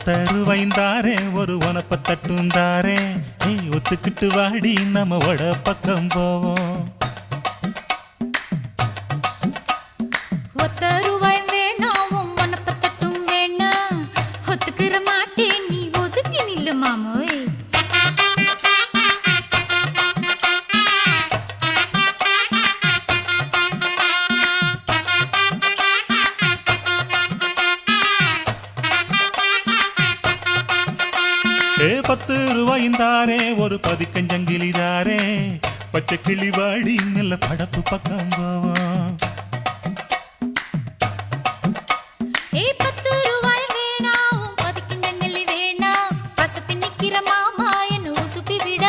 10 ரூபாய்ந்தாரே ஒரு உனப்ப தட்டுந்தாரே ஒத்துக்கிட்டு வாடி நம்ம வட பக்கம் போவோம் 10 ரூபாய் வேணாம் உனப்ப தட்டும் வேணாம் ஒத்துக்கிற மாட்டேன் நீ ஒதுங்கி நில்லு மாமோய் 10 ரூபாய்ந்தாரே ஒரு பதிக்கஞ்சங்கிலிதாரே பச்சை கிளி வாடி நல்ல படப்பு பக்கம் போவோம் 10 ரூபாய் வேணாம் பதிக்கஞ்சங்கிலி வேணாம் பசப்பி நிக்கிற மாமா என்ன உசுப்பி விட